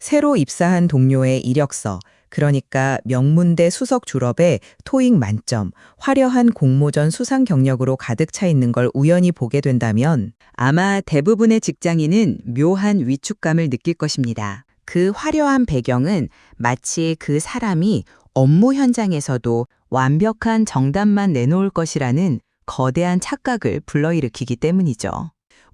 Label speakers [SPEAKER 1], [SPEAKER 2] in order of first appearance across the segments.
[SPEAKER 1] 새로 입사한 동료의 이력서, 그러니까 명문대 수석 졸업에 토익 만점, 화려한 공모전 수상 경력으로 가득 차 있는 걸 우연히 보게 된다면 아마 대부분의 직장인은 묘한 위축감을 느낄 것입니다. 그 화려한 배경은 마치 그 사람이 업무 현장에서도 완벽한 정답만 내놓을 것이라는 거대한 착각을 불러일으키기 때문이죠.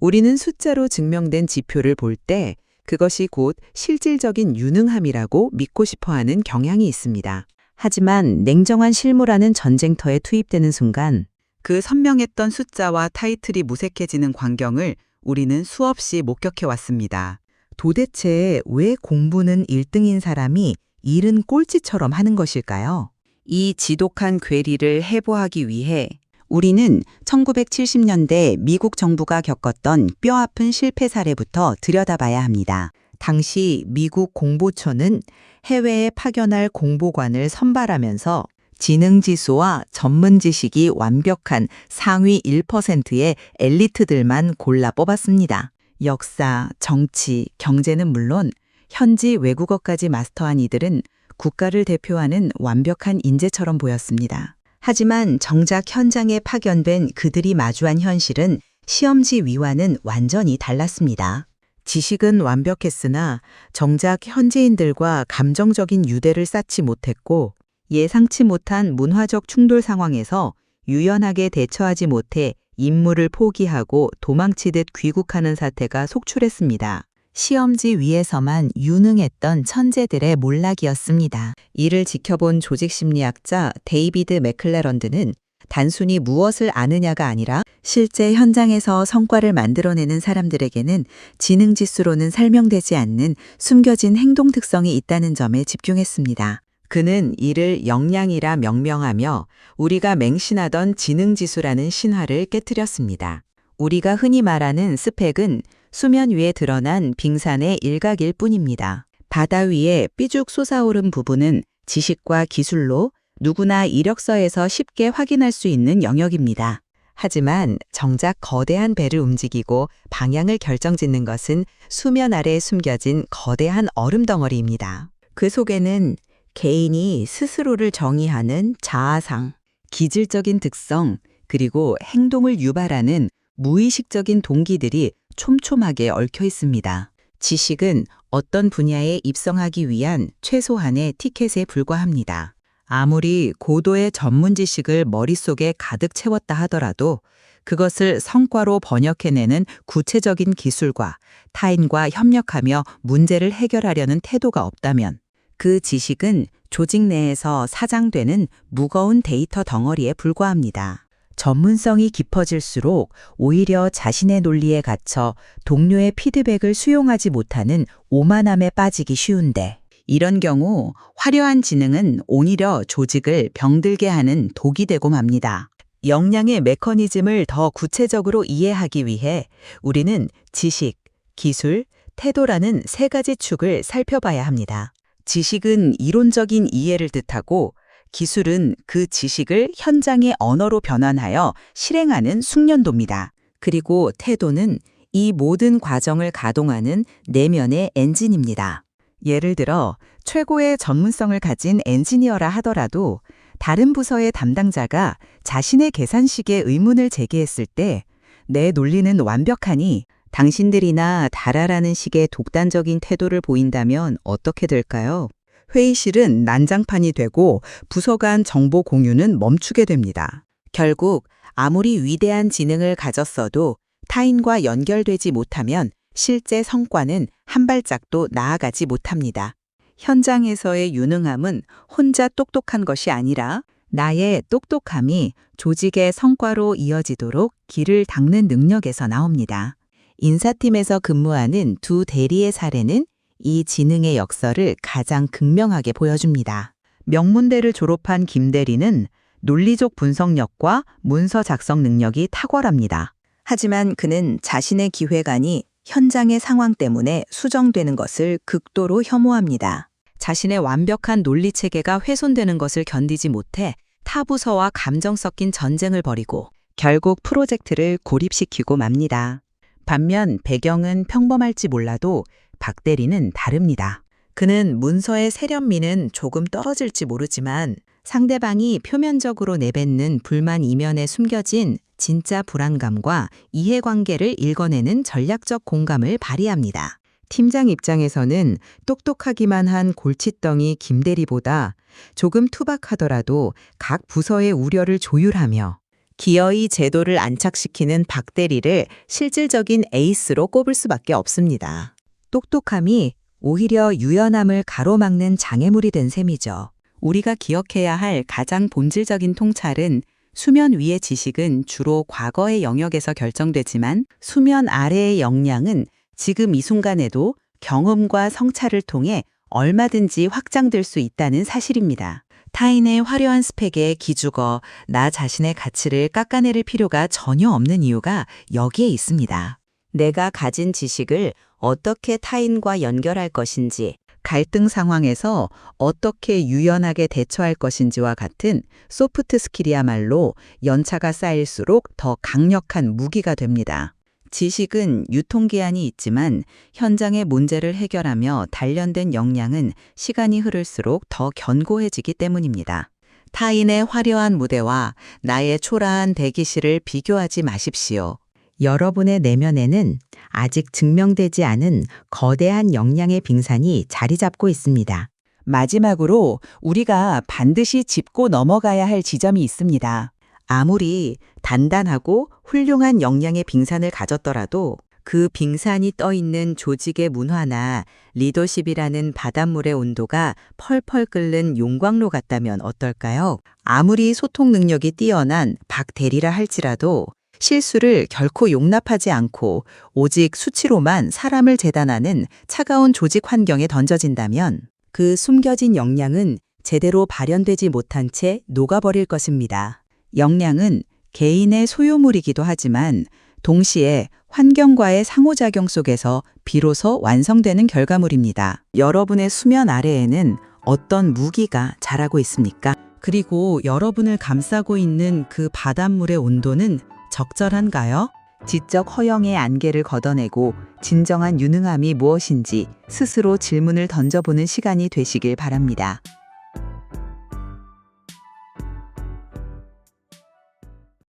[SPEAKER 1] 우리는 숫자로 증명된 지표를 볼 때 그것이 곧 실질적인 유능함이라고 믿고 싶어하는 경향이 있습니다. 하지만 냉정한 실무라는 전쟁터에 투입되는 순간 그 선명했던 숫자와 타이틀이 무색해지는 광경을 우리는 수없이 목격해 왔습니다. 도대체 왜 공부는 1등인 사람이 일은 꼴찌처럼 하는 것일까요? 이 지독한 괴리를 해부하기 위해 우리는 1970년대 미국 정부가 겪었던 뼈아픈 실패 사례부터 들여다봐야 합니다. 당시 미국 공보처는 해외에 파견할 공보관을 선발하면서 지능지수와 전문 지식이 완벽한 상위 1%의 엘리트들만 골라 뽑았습니다. 역사, 정치, 경제는 물론 현지 외국어까지 마스터한 이들은 국가를 대표하는 완벽한 인재처럼 보였습니다. 하지만 정작 현장에 파견된 그들이 마주한 현실은 시험지 위와는 완전히 달랐습니다. 지식은 완벽했으나 정작 현지인들과 감정적인 유대를 쌓지 못했고 예상치 못한 문화적 충돌 상황에서 유연하게 대처하지 못해 임무를 포기하고 도망치듯 귀국하는 사태가 속출했습니다. 시험지 위에서만 유능했던 천재들의 몰락이었습니다. 이를 지켜본 조직심리학자 데이비드 맥클레런드는 단순히 무엇을 아느냐가 아니라 실제 현장에서 성과를 만들어내는 사람들에게는 지능지수로는 설명되지 않는 숨겨진 행동 특성이 있다는 점에 집중했습니다. 그는 이를 역량이라 명명하며 우리가 맹신하던 지능지수라는 신화를 깨뜨렸습니다. 우리가 흔히 말하는 스펙은 수면 위에 드러난 빙산의 일각일 뿐입니다. 바다 위에 삐죽 솟아오른 부분은 지식과 기술로 누구나 이력서에서 쉽게 확인할 수 있는 영역입니다. 하지만 정작 거대한 배를 움직이고 방향을 결정짓는 것은 수면 아래에 숨겨진 거대한 얼음 덩어리입니다. 그 속에는 개인이 스스로를 정의하는 자아상, 기질적인 특성, 그리고 행동을 유발하는 무의식적인 동기들이 촘촘하게 얽혀 있습니다. 지식은 어떤 분야에 입성하기 위한 최소한의 티켓에 불과합니다. 아무리 고도의 전문 지식을 머릿속에 가득 채웠다 하더라도 그것을 성과로 번역해내는 구체적인 기술과 타인과 협력하며 문제를 해결하려는 태도가 없다면 그 지식은 조직 내에서 사장되는 무거운 데이터 덩어리에 불과합니다. 전문성이 깊어질수록 오히려 자신의 논리에 갇혀 동료의 피드백을 수용하지 못하는 오만함에 빠지기 쉬운데 이런 경우 화려한 지능은 오히려 조직을 병들게 하는 독이 되고 맙니다. 역량의 메커니즘을 더 구체적으로 이해하기 위해 우리는 지식, 기술, 태도라는 세 가지 축을 살펴봐야 합니다. 지식은 이론적인 이해를 뜻하고 기술은 그 지식을 현장의 언어로 변환하여 실행하는 숙련도입니다. 그리고 태도는 이 모든 과정을 가동하는 내면의 엔진입니다. 예를 들어 최고의 전문성을 가진 엔지니어라 하더라도 다른 부서의 담당자가 자신의 계산식에 의문을 제기했을 때 내 논리는 완벽하니 당신들이나 달아라는 식의 독단적인 태도를 보인다면 어떻게 될까요? 회의실은 난장판이 되고 부서 간 정보 공유는 멈추게 됩니다. 결국 아무리 위대한 지능을 가졌어도 타인과 연결되지 못하면 실제 성과는 한 발짝도 나아가지 못합니다. 현장에서의 유능함은 혼자 똑똑한 것이 아니라 나의 똑똑함이 조직의 성과로 이어지도록 길을 닦는 능력에서 나옵니다. 인사팀에서 근무하는 두 대리의 사례는 이 지능의 역설을 가장 극명하게 보여줍니다. 명문대를 졸업한 김 대리는 논리적 분석력과 문서 작성 능력이 탁월합니다. 하지만 그는 자신의 기획안이 현장의 상황 때문에 수정되는 것을 극도로 혐오합니다. 자신의 완벽한 논리 체계가 훼손되는 것을 견디지 못해 타 부서와 감정 섞인 전쟁을 벌이고 결국 프로젝트를 고립시키고 맙니다. 반면 배경은 평범할지 몰라도 박 대리는 다릅니다. 그는 문서의 세련미는 조금 떨어질지 모르지만 상대방이 표면적으로 내뱉는 불만 이면에 숨겨진 진짜 불안감과 이해관계를 읽어내는 전략적 공감을 발휘합니다. 팀장 입장에서는 똑똑하기만 한 골칫덩이 김대리보다 조금 투박하더라도 각 부서의 우려를 조율하며 기어이 제도를 안착시키는 박대리를 실질적인 에이스로 꼽을 수밖에 없습니다. 똑똑함이 오히려 유연함을 가로막는 장애물이 된 셈이죠. 우리가 기억해야 할 가장 본질적인 통찰은 수면 위의 지식은 주로 과거의 영역에서 결정되지만 수면 아래의 역량은 지금 이 순간에도 경험과 성찰을 통해 얼마든지 확장될 수 있다는 사실입니다. 타인의 화려한 스펙에 기죽어 나 자신의 가치를 깎아내릴 필요가 전혀 없는 이유가 여기에 있습니다. 내가 가진 지식을 어떻게 타인과 연결할 것인지, 갈등 상황에서 어떻게 유연하게 대처할 것인지와 같은 소프트 스킬이야말로 연차가 쌓일수록 더 강력한 무기가 됩니다. 지식은 유통기한이 있지만 현장의 문제를 해결하며 단련된 역량은 시간이 흐를수록 더 견고해지기 때문입니다. 타인의 화려한 무대와 나의 초라한 대기실을 비교하지 마십시오. 여러분의 내면에는 아직 증명되지 않은 거대한 역량의 빙산이 자리 잡고 있습니다. 마지막으로 우리가 반드시 짚고 넘어가야 할 지점이 있습니다. 아무리 단단하고 훌륭한 역량의 빙산을 가졌더라도 그 빙산이 떠있는 조직의 문화나 리더십이라는 바닷물의 온도가 펄펄 끓는 용광로 같다면 어떨까요? 아무리 소통 능력이 뛰어난 박 대리라 할지라도 실수를 결코 용납하지 않고 오직 수치로만 사람을 재단하는 차가운 조직 환경에 던져진다면 그 숨겨진 역량은 제대로 발현되지 못한 채 녹아버릴 것입니다. 역량은 개인의 소유물이기도 하지만 동시에 환경과의 상호작용 속에서 비로소 완성되는 결과물입니다. 여러분의 수면 아래에는 어떤 무기가 자라고 있습니까? 그리고 여러분을 감싸고 있는 그 바닷물의 온도는 적절한가요? 지적 허영의 안개를 걷어내고 진정한 유능함이 무엇인지 스스로 질문을 던져보는 시간이 되시길 바랍니다.